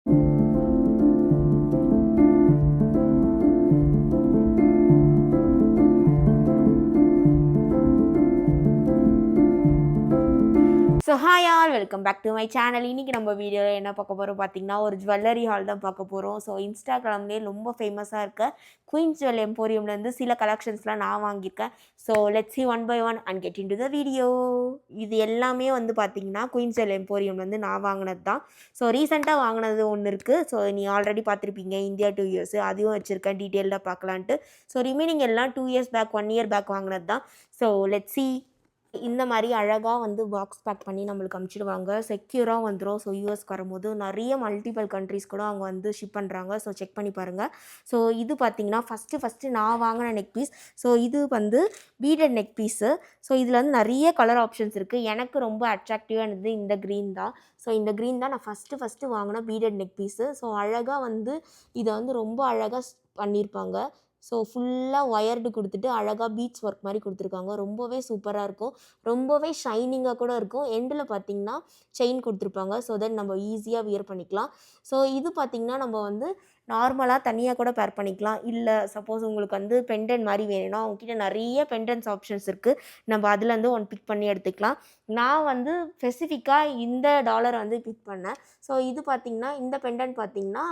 So hi all, welcome back to my channel. இன்றைக்கி நம்ம வீடியோவில் என்ன பார்க்க போகிறோம் பார்த்தீங்கன்னா, ஒரு ஜுவல்லரி ஹால் தான் பார்க்க போகிறோம். ஸோ இன்ஸ்டாகிராம்லேயே ரொம்ப ஃபேமஸாக இருக்க குயின்ஸ் ஜுவல் எம்போரியம்லேருந்து சில கலெக்ஷன்ஸ்லாம் நான் வாங்கியிருக்கேன். So let's see one by one and get into the video. இது எல்லாமே வந்து பார்த்தீங்கன்னா குயின்ஸ் ஜுவல் எம்போரியம்லேருந்து நான் வாங்கினது தான். ஸோ ரீசெண்டாக வாங்கினது ஒன்று இருக்குது. ஸோ நீ ஆல்ரெடி பார்த்துருப்பீங்க, இந்தியா 2 இயர்ஸ் அதுவும் வச்சுருக்கேன், டீட்டெயில்டாக பார்க்கலான்ட்டு. ஸோ ரிமைனிங் எல்லாம் 2 இயர்ஸ் பேக் 1 இயர் பேக் வாங்கினது தான். So let's C. இந்த மாதிரி அழகாக வந்து பாக்ஸ் பேக் பண்ணி நம்மளுக்கு அனுப்பிச்சிடுவாங்க, செக்யூராக வந்துடும். ஸோ யூஎஸ்க்கு வரும்போது நிறைய மல்டிபிள் கண்ட்ரீஸ் கூட அவங்க வந்து ஷிப் பண்ணுறாங்க. ஸோ செக் பண்ணி பாருங்கள். ஸோ இது பார்த்திங்கன்னா ஃபஸ்ட்டு நான் வாங்கின நெக் பீஸ். ஸோ இது வந்து பீடட் நெக் பீஸு. ஸோ இதில் வந்து நிறைய கலர் ஆப்ஷன்ஸ் இருக்குது. எனக்கு ரொம்ப அட்ராக்டிவாக இருந்தது இந்த க்ரீன் தான். ஸோ இந்த க்ரீன் தான் நான் ஃபஸ்ட்டு வாங்கின பீடட் நெக் பீஸு. ஸோ அழகாக வந்து இதை வந்து ரொம்ப அழகாக பண்ணியிருப்பாங்க. ஸோ ஃபுல்லாக ஒயர்டு கொடுத்துட்டு அழகாக பீட்ஸ் ஒர்க் மாதிரி கொடுத்துருக்காங்க. ரொம்பவே சூப்பராக இருக்கும், ரொம்பவே ஷைனிங்காக கூட இருக்கும். எண்டில் பார்த்திங்கன்னா செயின் கொடுத்துருப்பாங்க. ஸோ தென் நம்ம ஈஸியாக வியர் பண்ணிக்கலாம். ஸோ இது பார்த்திங்கன்னா நம்ம வந்து நார்மலாக தனியாக கூட பேர் பண்ணிக்கலாம். இல்லை சப்போஸ் உங்களுக்கு வந்து பெண்டன்ட் மாதிரி வேணும்னா அவங்ககிட்ட நிறைய பெண்டன்ஸ் ஆப்ஷன்ஸ் இருக்குது. நம்ம அதுலேருந்து ஒன்று பிக் பண்ணி எடுத்துக்கலாம். நான் வந்து ஸ்பெசிஃபிக்காக இந்த டாலரை வந்து பிக் பண்ணேன். ஸோ இது பார்த்திங்கன்னா இந்த பெண்டன்ட் பார்த்திங்கன்னா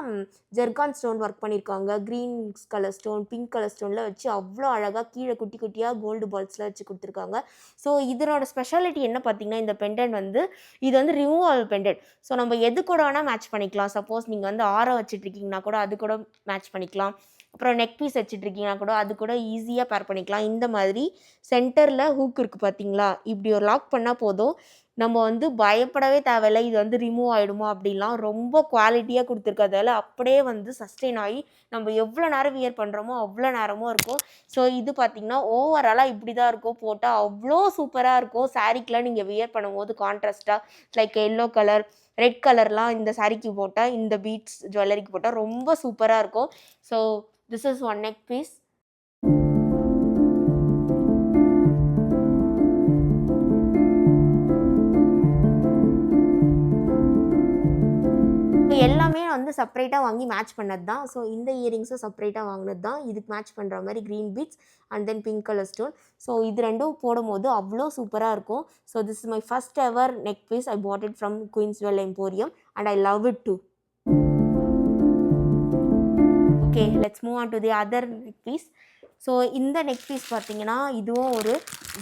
ஜெர்கான் ஸ்டோன் ஒர்க் பண்ணியிருக்காங்க. Green colour stone, pink colour ஸ்டோனில் வச்சு அவ்வளோ அழகாக கீழே குட்டி குட்டியாக கோல்டு பால்ஸில் வச்சு கொடுத்துருக்காங்க. ஸோ இதனோட ஸ்பெஷாலிட்டி என்ன பார்த்திங்கன்னா, இந்த பெண்டன்ட் வந்து இது வந்து ரிமூவல் பெண்டன்ட். ஸோ நம்ம எது கூட வேணால் மேட்ச் பண்ணிக்கலாம். சப்போஸ் நீங்கள் வந்து ஆரம் வச்சுட்ருக்கீங்கன்னா கூட அது கூட மேட்ச் பண்ணிக்கலாம். அப்புறம் நெக் பீஸ் வச்சுட்ருக்கீங்கன்னா கூட அது கூட ஈஸியாக பேர் பண்ணிக்கலாம். இந்த மாதிரி சென்டரில் ஹூக் இருக்குது பார்த்தீங்களா, இப்படி ஒரு லாக் பண்ணால் போதும். நம்ம வந்து பயப்படவே தேவையில்லை, இது வந்து ரிமூவ் ஆகிடுமோ அப்படிலாம். ரொம்ப குவாலிட்டியாக கொடுத்துருக்கதால அப்படியே வந்து சஸ்டெயின் ஆகி நம்ம எவ்வளோ நேரம் வியர் பண்ணுறோமோ அவ்வளோ நேரமும் இருக்கும். ஸோ இது பார்த்திங்கன்னா ஓவராலாக இப்படி தான் இருக்கும். போட்டால் அவ்வளோ சூப்பராக இருக்கும். சாரீக்கெலாம் நீங்கள் வியர் பண்ணும்போது கான்ட்ராஸ்ட்டாக லைக் எல்லோ கலர், ரெட் கலர்லாம் இந்த சாரீக்கு போட்டால், இந்த பீட்ஸ் ஜுவல்லரிக்கு போட்டால் ரொம்ப சூப்பராக இருக்கும். So this is one neck piece. எல்லாமே வந்து செப்பரேட்டாக வாங்கி மேட்ச் பண்ணது தான். ஸோ இந்த இயரிங்ஸும் செப்பரேட்டாக வாங்கினது தான். இதுக்கு மேட்ச் பண்ணுற மாதிரி green beads and then pink colour stone. So இது ரெண்டும் போடும்போது அவ்வளோ சூப்பராக இருக்கும். So this is my first ever neck piece. I bought it from Queens Jewel Emporium and I love it too. Okay, let's move on to the other neck piece. So இந்த neck piece பார்த்திங்கன்னா இதுவும் ஒரு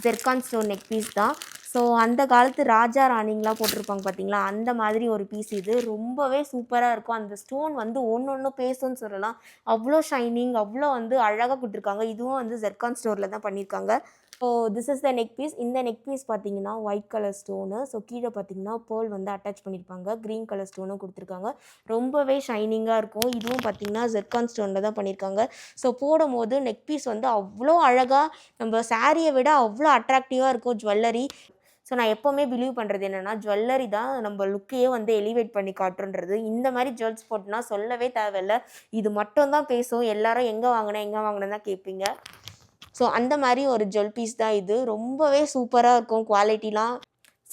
zircon stone neck piece தான். So அந்த காலத்து ராஜா ராணிங்களாம் போட்டிருப்பாங்க பார்த்தீங்களா, அந்த மாதிரி ஒரு பீஸ் இது. ரொம்பவே சூப்பராக இருக்கும். அந்த ஸ்டோன் வந்து ஒன்று பேசும்னு சொல்லலாம். அவ்வளோ ஷைனிங், அவ்வளோ வந்து அழகாக கொடுத்துருக்காங்க. இதுவும் வந்து ஜெர்கான் ஸ்டோரில் தான் பண்ணியிருக்காங்க. So this is the neck piece. இந்த நெக் பீஸ் பார்த்தீங்கன்னா ஒயிட் கலர் ஸ்டோனு. ஸோ கீழே பார்த்தீங்கன்னா பேர்ல் வந்து அட்டாச் பண்ணியிருப்பாங்க. க்ரீன் கலர் ஸ்டோனும் கொடுத்துருக்காங்க. ரொம்பவே ஷைனிங்காக இருக்கும். இதுவும் பார்த்தீங்கன்னா ஜெர்கான் ஸ்டோனில் தான் பண்ணியிருக்காங்க. ஸோ போடும்போது நெக் பீஸ் வந்து அவ்வளோ அழகாக, நம்ம சாரியை விட அவ்வளோ அட்ராக்டிவாக இருக்கும் ஜுவல்லரி. ஸோ நான் எப்போவுமே பிலீவ் பண்ணுறது என்னென்னா, ஜுவல்லரி தான் நம்ம லுக்கையே வந்து எலிவேட் பண்ணி காட்டுன்றது. இந்த மாதிரி ஜுவல்ஸ் போட்டுனா சொல்லவே தேவையில்லை, இது மட்டும் தான் பேசும். எல்லாரும் எங்கே வாங்கினேன் தான் கேட்பீங்க. ஸோ அந்த மாதிரி ஒரு ஜுவல் பீஸ் தான் இது. ரொம்பவே சூப்பராக இருக்கும் குவாலிட்டிலாம்.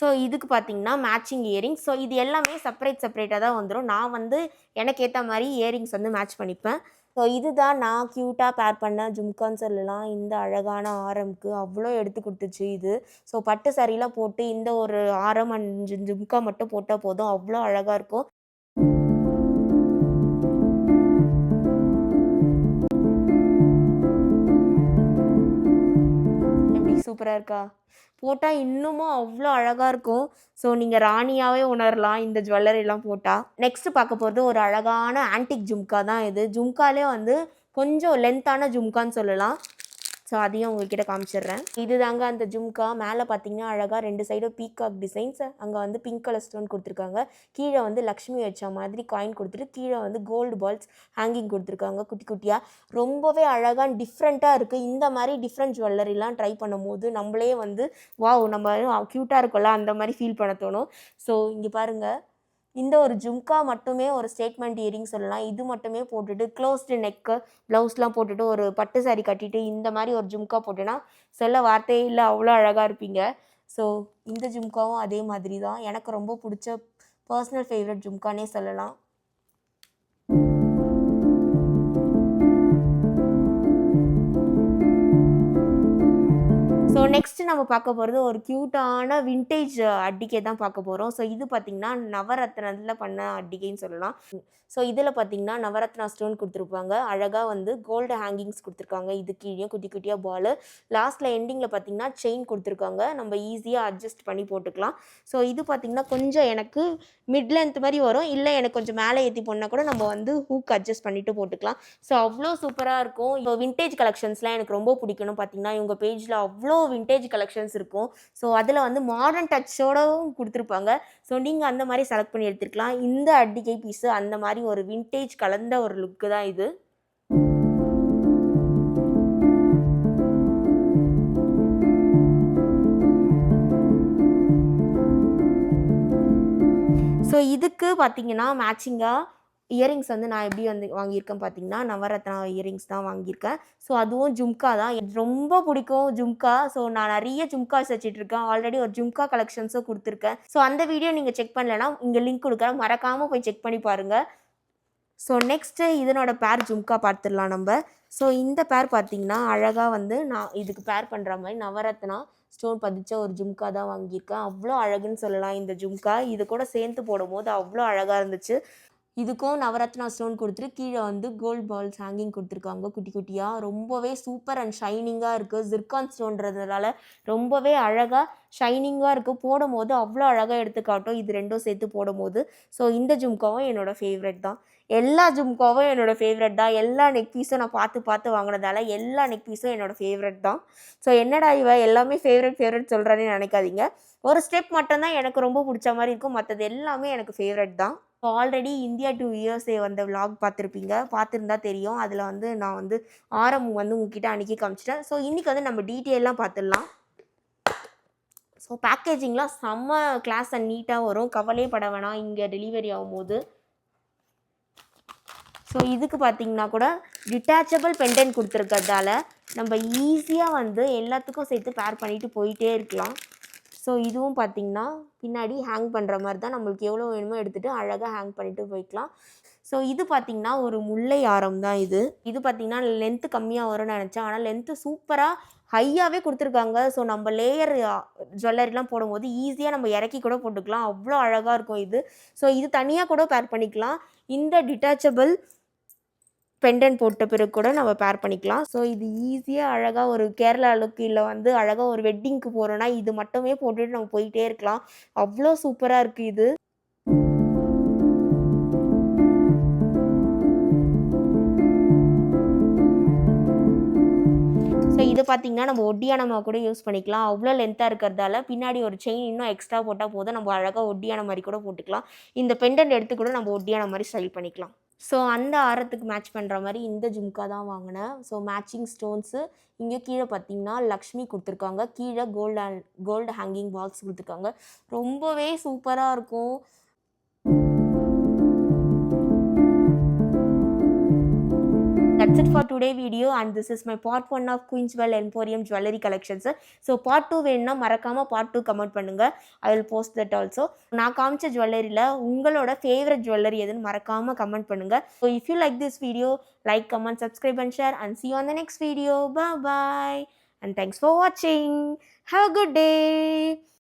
ஸோ இதுக்கு பார்த்திங்கன்னா மேட்சிங் இயரிங்ஸ். ஸோ இது எல்லாமே செப்பரேட்டாக தான் வந்துடும். நான் வந்து எனக்கு ஏற்ற மாதிரி இயரிங்ஸ் வந்து மேட்ச் பண்ணிப்பேன். ஸோ இதுதான் நான் க்யூட்டாக பேர் பண்ண ஜும்கான்னு சொல்லலாம். இந்த அழகான ஆரம்க்கு அவ்வளோ எடுத்து கொடுத்துச்சு இது. ஸோ பட்டு சாரிலாம் போட்டு இந்த ஒரு ஆரம் அண்ட் ஜும்கா மட்டும் போட்டால் போதும், அவ்வளோ அழகாக இருக்கும். எப்படி சூப்பராக இருக்கா? போட்டால் இன்னமும் அவ்வளோ அழகாக இருக்கும். ஸோ நீங்கள் ராணியாகவே உணரலாம் இந்த ஜுவல்லரிலாம் போட்டால். நெக்ஸ்ட்டு பார்க்க போகிறது ஒரு அழகான ஆன்டிக் ஜும்கா தான் இது. ஜும்காலே வந்து கொஞ்சம் லென்த்தான ஜும்கான்னு சொல்லலாம். ஸோ அதையும் உங்கள்கிட்ட காமிச்சிடுறேன். இது தாங்க அந்த ஜும்கா. மேலே பார்த்தீங்கன்னா அழகாக 2 சைடும் பீகாக் டிசைன்ஸ். அங்கே வந்து பிங்க் கலர் ஸ்டோன் கொடுத்துருக்காங்க. கீழே வந்து லக்ஷ்மி வச்ச மாதிரி காயின் கொடுத்துட்டு கீழே வந்து கோல்டு பால்ஸ் ஹேங்கிங் கொடுத்துருக்காங்க குட்டி குட்டியாக. ரொம்பவே அழகாக டிஃப்ரெண்ட்டாக இருக்குது. இந்த மாதிரி டிஃப்ரெண்ட் ஜுவல்லரிலாம் ட்ரை பண்ணும்போது நம்மளே வந்து வாவ், நம்ம க்யூட்டாக இருக்கும்ல அந்த மாதிரி ஃபீல் பண்ண தோணும். ஸோ இங்கே பாருங்கள், இந்த ஒரு ஜும்கா மட்டுமே ஒரு ஸ்டேட்மெண்ட் இயரிங் சொல்லலாம். இது மட்டுமே போட்டுட்டு க்ளோஸ்டு நெக்கு, ப்ளவுஸ்லாம் போட்டுட்டு ஒரு பட்டு சாரி கட்டிட்டு இந்த மாதிரி ஒரு ஜும்கா போட்டேன்னா சொல்ல வார்த்தையே இல்லை, அவ்வளோ அழகாக இருப்பீங்க. ஸோ இந்த ஜும்காவும் அதே மாதிரி தான். எனக்கு ரொம்ப பிடிச்ச பர்சனல் ஃபேவரட் ஜும்கானே சொல்லலாம். நெக்ஸ்ட் நம்ம பார்க்க போகிறது ஒரு க்யூட்டான விண்டேஜ் அட்டிகை தான் பார்க்க போகிறோம். ஸோ இது பார்த்திங்கன்னா நவரத்னத்தில் பண்ண அட்டிகைன்னு சொல்லலாம். ஸோ இதில் பார்த்திங்கன்னா நவரத்னா ஸ்டோன் கொடுத்துருப்பாங்க. அழகாக வந்து கோல்டு ஹேங்கிங்ஸ் கொடுத்துருக்காங்க. இது கீழே குட்டி குட்டியாக பால். லாஸ்ட்டில் எண்டிங்கில் பார்த்திங்கன்னா செயின் கொடுத்துருக்காங்க. நம்ம ஈஸியாக அட்ஜஸ்ட் பண்ணி போட்டுக்கலாம். ஸோ இது பார்த்திங்கன்னா கொஞ்சம் எனக்கு மிட் லென்த் மாதிரி வரும். இல்லை எனக்கு கொஞ்சம் மேலே ஏற்றி போனால் கூட நம்ம வந்து ஹூக் அட்ஜஸ்ட் பண்ணிவிட்டு போட்டுக்கலாம். ஸோ அவ்வளோ சூப்பராக இருக்கும். இப்போ விண்டேஜ் கலெக்ஷன்ஸ்லாம் எனக்கு ரொம்ப பிடிக்கணும். பார்த்திங்கன்னா இவங்க பேஜில் அவ்வளோ விண்டேஜ் கலெக்ஷன்ஸ் இருக்கும். ஸோ அதில் வந்து மாடர்ன் டச்சோடவும் கொடுத்துருப்பாங்க. ஸோ நீங்கள் அந்த மாதிரி செலக்ட் பண்ணி எடுத்துக்கலாம். இந்த அட்டிகை பீஸு அந்த மாதிரி ஒரு விண்டேஜ் கலந்த ஒரு லுக்கு தான் இது. ஸோ இதுக்கு பார்த்தீங்கன்னா மேட்சிங்காக இயரிங்ஸ் வந்து நான் எப்படி வந்து வாங்கியிருக்கேன் பார்த்தீங்கன்னா நவரத்னா இயரிங்ஸ் தான் வாங்கியிருக்கேன். ஸோ அதுவும் ஜும்கா தான். எனக்கு ரொம்ப பிடிக்கும் ஜும்கா. ஸோ நான் நிறைய ஜும்காஸ் வச்சுட்ருக்கேன். ஆல்ரெடி ஒரு ஜும்கா கலெக்ஷன்ஸும் கொடுத்துருக்கேன். ஸோ அந்த வீடியோ நீங்கள் செக் பண்ணலைன்னா இங்கே லிங்க் கொடுக்குறேன். மறக்காமல் போய் செக் பண்ணி பாருங்கள். ஸோ நெக்ஸ்ட்டு இதனோட பேர் ஜும்கா பார்த்துடலாம் நம்ம. ஸோ இந்த பேர் பார்த்திங்கன்னா அழகாக வந்து நான் இதுக்கு பேர் பண்ணுற மாதிரி நவரத்னா ஸ்டோன் பதிச்ச ஒரு ஜும்கா தான் வாங்கியிருக்கேன். அவ்வளோ அழகுன்னு சொல்லலாம் இந்த ஜும்கா. இது கூட சேர்த்து போடும்போது அவ்வளோ அழகாக இருந்துச்சு. இதுக்கும் நவரத்னா ஸ்டோன் கொடுத்துட்டு கீழே வந்து கோல்ட் பால்ஸ் ஹேங்கிங் கொடுத்துருக்காங்க குட்டி குட்டியாக. ரொம்பவே சூப்பர் அண்ட் ஷைனிங்காக இருக்குது. ஜிர்கான் ஸ்டோன்றதுனால ரொம்பவே அழகாக ஷைனிங்காக இருக்குது. போடும்போது அவ்வளோ அழகாக எடுத்து காட்டும் இது ரெண்டும் சேர்த்து போடும்போது. ஸோ இந்த ஜும்காவும் என்னோடய ஃபேவரெட் தான். எல்லா ஜும்காவும் என்னோடய ஃபேவரெட் தான். எல்லா நெக் பீஸும் நான் பார்த்து பார்த்து வாங்கினதால எல்லா நெக் பீஸும் என்னோடய ஃபேவரெட் தான். ஸோ என்னடா எல்லாமே ஃபேவரெட் சொல்கிறேன்னு நினைக்காதீங்க. ஒரு ஸ்டெப் மட்டும்தான் எனக்கு ரொம்ப பிடிச்ச மாதிரி இருக்கும். மற்றது எல்லாமே எனக்கு ஃபேவரெட் தான். ஸோ ஆல்ரெடி இந்தியா 2 இயர்ஸே வந்த விலாக் பார்த்துருப்பீங்க. பார்த்துருந்தா தெரியும். அதில் வந்து நான் வந்து ஆரம் வந்து உங்ககிட்ட அன்றைக்கி காமிச்சிட்டேன். ஸோ இன்றைக்கி வந்து நம்ம டீட்டெயிலாம் பார்த்துடலாம். ஸோ பேக்கேஜிங்லாம் செம்ம கிளாஸ் அண்ட் நீட்டாக வரும். கவலையே பட வேணாம் இங்கே டெலிவரி ஆகும்போது. ஸோ இதுக்கு பார்த்திங்கன்னா கூட டிட்டாச்சபிள் பெண்டன்ட் கொடுத்துருக்கிறதால நம்ம ஈஸியாக வந்து எல்லாத்துக்கும் சேர்த்து பேர் பண்ணிவிட்டு போயிட்டே இருக்கலாம். ஸோ இதுவும் பார்த்திங்கன்னா பின்னாடி ஹேங் பண்ணுற மாதிரி தான். நம்மளுக்கு எவ்வளோ வேணுமோ எடுத்துகிட்டு அழகாக ஹேங் பண்ணிவிட்டு போய்க்கலாம். ஸோ இது பார்த்திங்கன்னா ஒரு முல்லை ஆரம் தான் இது. இது பார்த்திங்கன்னா லென்த்து கம்மியாக வரும்னு நினச்சேன். ஆனால் லென்த்து சூப்பராக ஹையாகவே கொடுத்துருக்காங்க. ஸோ நம்ம லேயர் ஜுவல்லரிலாம் போடும்போது ஈஸியாக நம்ம இறக்கி கூட போட்டுக்கலாம். அவ்வளோ அழகாக இருக்கும் இது. ஸோ இது தனியாக கூட பேர் பண்ணிக்கலாம். இந்த டிட்டாச்சபிள் பெண்டன்ட் போட்ட பிறகு கூட நம்ம பேர் பண்ணிக்கலாம். ஸோ இது ஈஸியாக அழகாக ஒரு கேரளா லுக்கு இல்லை வந்து அழகாக ஒரு வெட்டிங்க்கு போகிறோன்னா இது மட்டுமே போட்டுட்டு நம்ம போயிட்டே இருக்கலாம். அவ்வளோ சூப்பராக இருக்குது இது. ஸோ இது பார்த்திங்கன்னா நம்ம ஒட்டியானமாக கூட யூஸ் பண்ணிக்கலாம். அவ்வளோ லென்த்தாக இருக்கிறதால பின்னாடி ஒரு செயின் இன்னும் எக்ஸ்ட்ரா போட்டால் போதும். நம்ம அழகாக ஒட்டியான மாதிரி கூட போட்டுக்கலாம். இந்த பெண்டன்ட் எடுத்து கூட நம்ம ஒட்டியான மாதிரி ஸ்டைல் பண்ணிக்கலாம். ஸோ அந்த ஆரத்துக்கு மேட்ச் பண்ணுற மாதிரி இந்த ஜும்கா தான் வாங்கினேன். ஸோ மேட்சிங் ஸ்டோன்ஸு இங்கே கீழே பார்த்திங்கன்னா லக்ஷ்மி கொடுத்துருக்காங்க. கீழே கோல்டு ஹேங்கிங் பாக்ஸ் கொடுத்துருக்காங்க. ரொம்பவே சூப்பராக இருக்கும். That's it for today video and this is my part 1 of Queenswell Emporium jewelry collections. So part 2 வேணும்னா மறக்காம part 2 கமெண்ட் பண்ணுங்க. I will post that also. நான் காமிச்ச ஜுவல்லரியில் உங்களோட ஃபேவரட் ஜுவல்லரி எதுன்னு மறக்காம கமெண்ட் பண்ணுங்க. So if you like this video, like, comment, subscribe and share and see you on the next video. Bye bye and thanks for watching. Have a good day.